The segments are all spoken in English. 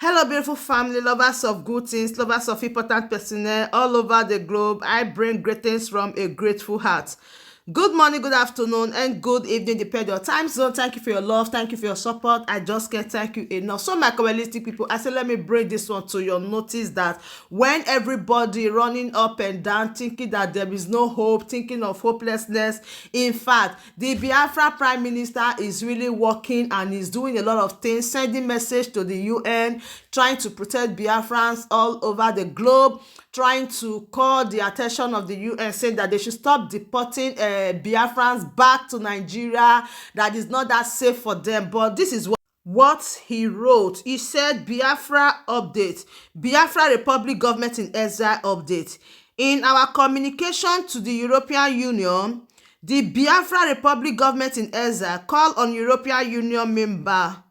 Hello, beautiful family, lovers of good things, lovers of important personnel all over the globe. I bring greetings from a grateful heart. Good morning, good afternoon, and good evening, depending on your time zone. Thank you for your love. Thank you for your support. I just can't thank you enough. So, my Kabbalistic people, I say, let me bring this one to your notice that when everybody running up and down, thinking that there is no hope, thinking of hopelessness, in fact, the Biafra Prime Minister is really working and is doing a lot of things, sending message to the UN, trying to protect Biafrans all over the globe, trying to call the attention of the UN, saying that they should stop deporting Biafrans back to Nigeria, that is not that safe for them. But this is what he wrote. He said, Biafra update, Biafra Republic government in exile update. In our communication to the European Union, the Biafra Republic government in exile call on European Union member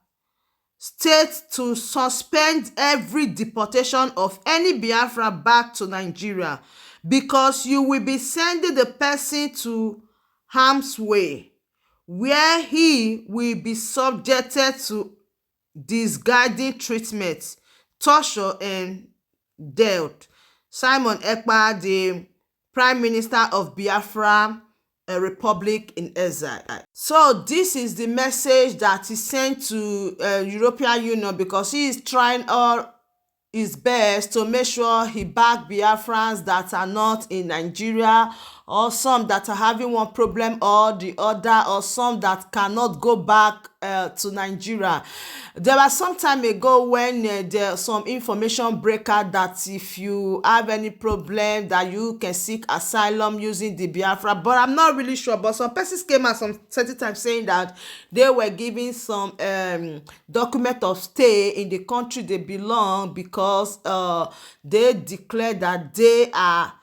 states to suspend every deportation of any Biafra back to Nigeria because you will be sending the person to harm's way, where he will be subjected to disguiding treatment, torture, and death. Simon Ekpa, the Prime Minister of Biafra Republic in exile. So this is the message that he sent to European Union because he is trying all his best to make sure he back Biafrans that are not in Nigeria, or some that are having one problem or the other, or some that cannot go back to Nigeria. There was some time ago when there some information break out that if you have any problem that you can seek asylum using the Biafra, but I'm not really sure. But some persons came out some certain time saying that they were giving some document of stay in the country they belong because they declared that they are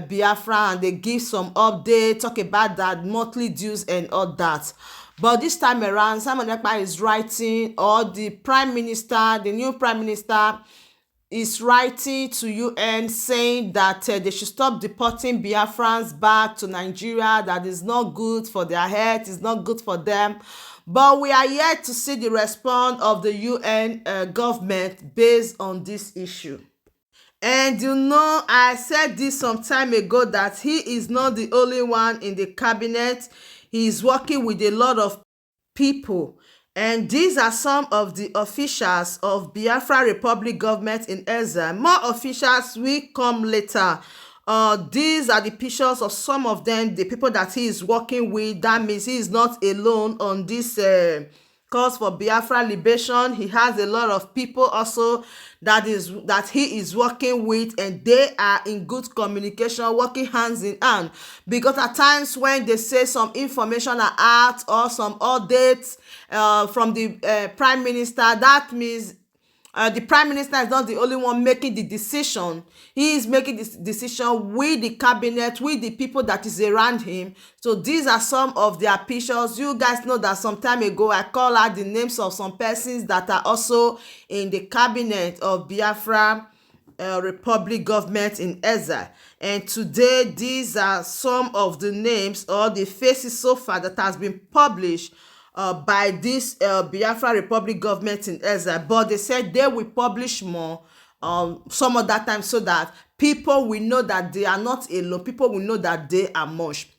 Biafra, and they give some update, talk about that monthly dues and all that. But this time around, Simon Ekpa is writing, or the Prime Minister, the new Prime Minister, is writing to UN saying that they should stop deporting Biafrans back to Nigeria. That is not good for their health, it's not good for them. But we are yet to see the response of the UN government based on this issue. And I said this some time ago that he is not the only one in the cabinet. He is working with a lot of people. And these are some of the officials of Biafra Republic government in exile. More officials will come later. These are the pictures of some of them, the people that he is working with. That means he is not alone on this cause for Biafra liberation. He has a lot of people also that he is working with, and they are in good communication, working hands in hand. Because at times when they say some information are out or some updates from the Prime Minister, that means the Prime Minister is not the only one making the decision. He is making this decision with the cabinet, with the people that is around him. So these are some of their pictures. You guys know that some time ago I called out the names of some persons that are also in the cabinet of Biafra Republic government in exile. And today these are some of the names or the faces so far that has been published by this Biafra Republic government in exile. But they said they will publish more some of that time so that people will know that they are not alone. People will know that they are much.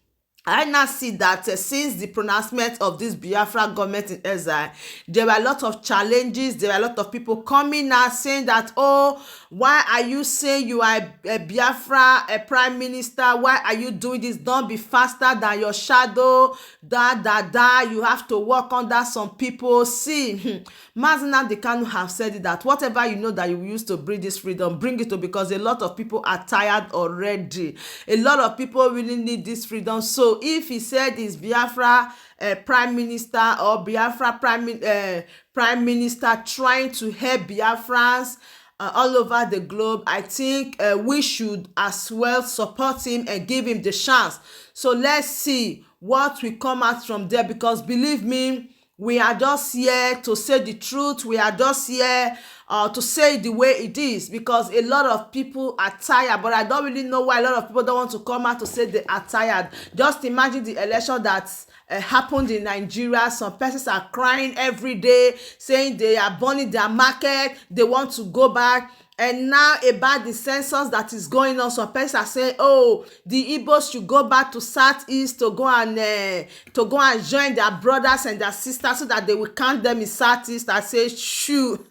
I now see that since the pronouncement of this Biafra government in exile, there were a lot of challenges. There were a lot of people coming out saying that, oh, why are you saying you are a Biafra, a prime minister? Why are you doing this? Don't be faster than your shadow. You have to work under some people. See, Mazina Dekanu have said it, that whatever you know that you use to bring this freedom, bring it to, because a lot of people are tired already. A lot of people really need this freedom. So if he said he's Biafra prime minister or Biafra prime minister trying to help Biafrans all over the globe, I think we should as well support him and give him the chance. So let's see what will come out from there, because believe me, we are just here to say the truth. We are just here to say it the way it is, because a lot of people are tired. But I don't really know why a lot of people don't want to come out to say they are tired. Just imagine the election that happened in Nigeria. Some persons are crying every day, saying they are burning their market, they want to go back. And now about the census that is going on, some persons are saying, oh, the Igbos should go back to Southeast to go and join their brothers and their sisters so that they will count them in Southeast. I say, shoo.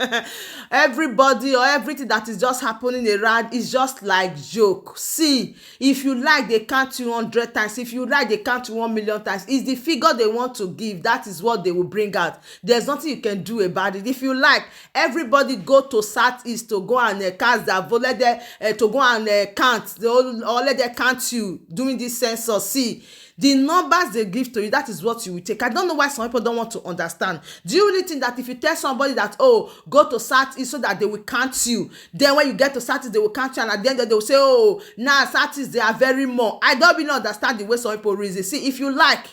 Everybody or everything that is just happening around is just like joke. See, if you like, they count you 100 times. If you like, they count you 1 million times. It's the figure they want to give. That is what they will bring out. There's nothing you can do about it. If you like, everybody go to Southeast to go and cast their vote. Let them to go and count, or let them count you during this census. See, the numbers they give to you, that is what you will take. I don't know why some people don't want to understand. Do you really think that if you tell somebody that, oh, go to Southeast so that they will count you, then when you get to Southeast they will count you, and at the end they will say, oh, now Southeast they are very more? I don't really understand the way some people reason. See, if you like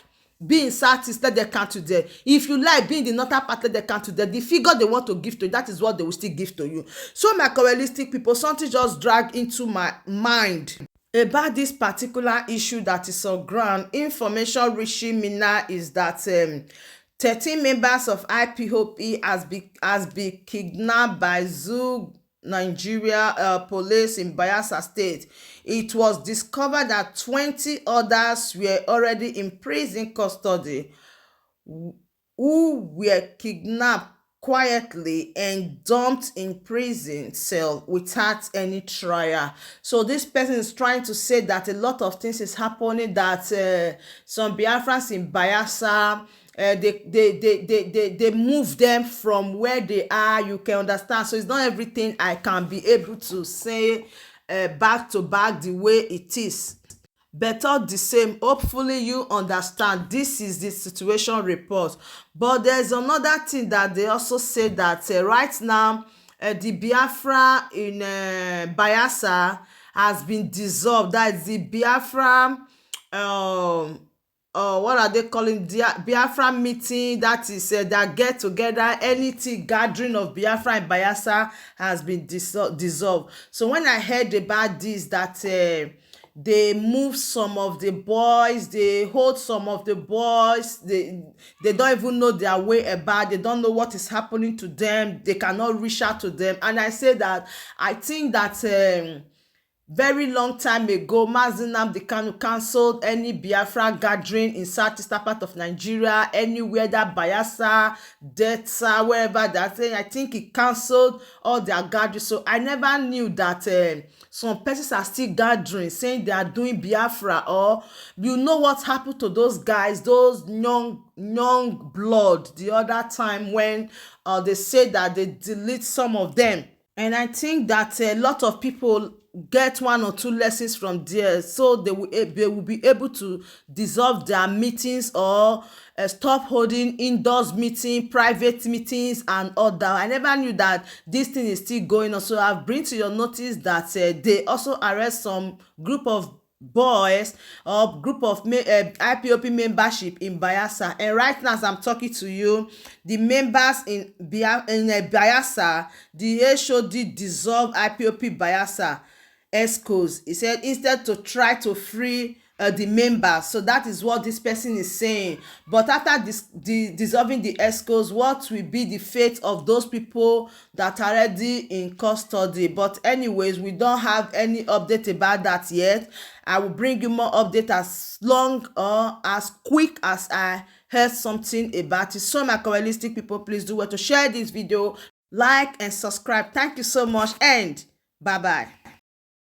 being Southeast, let them count you there. If you like being the northern part, let them count you there. The figure they want to give to you, that is what they will still give to you. So my correlistic people, something just dragged into my mind about this particular issue that is on ground. Information reaching me now is that 13 members of IPOP has been kidnapped by Zoo Nigeria police in Bayelsa State. It was discovered that 20 others were already in prison custody who were kidnapped quietly and dumped in prison cell without any trial. So this person is trying to say that a lot of things is happening, that some Biafrans in Bayelsa, they move them from where they are. You can understand. So it's not everything I can be able to say back to back the way it is. But all the same, hopefully you understand. This is the situation report. But there's another thing that they also say, that right now the Biafra in Bayelsa has been dissolved. That is the Biafra what are they calling, Biafra meeting, that is that get together, anything gathering of Biafra in Bayelsa has been dissolved. So when I heard about this, that they move some of the boys, they hold some of the boys, they don't even know their way about, they don't know what is happening to them, they cannot reach out to them. And I say that I think that very long time ago, Mazi Nnamdi Kanu cancelled any Biafra gathering in southeastern part of Nigeria, anywhere, that Bayelsa, Delta, wherever that thing. I think he cancelled all their gatherings. So I never knew that some persons are still gathering, saying they are doing Biafra. Or you know what happened to those guys, those young blood, the other time when they said that they delete some of them. And I think that a lot of people get 1 or 2 lessons from there, so they will be able to dissolve their meetings, or stop holding indoors meeting, private meetings and all that. I never knew that this thing is still going on. So I've bring to your notice that they also arrest some group of boys or group of IPOP membership in Bayelsa. And right now as I'm talking to you, the members in Bayelsa, the HOD dissolved IPOP Bayelsa ESCOs. He said instead to try to free the members. So that is what this person is saying. But after dissolving the ESCOs, what will be the fate of those people that are already in custody? But anyways, we don't have any update about that yet. I will bring you more update as long or as quick as I heard something about it. So my correlistic people, please do well to share this video, like and subscribe. Thank you so much, and bye bye.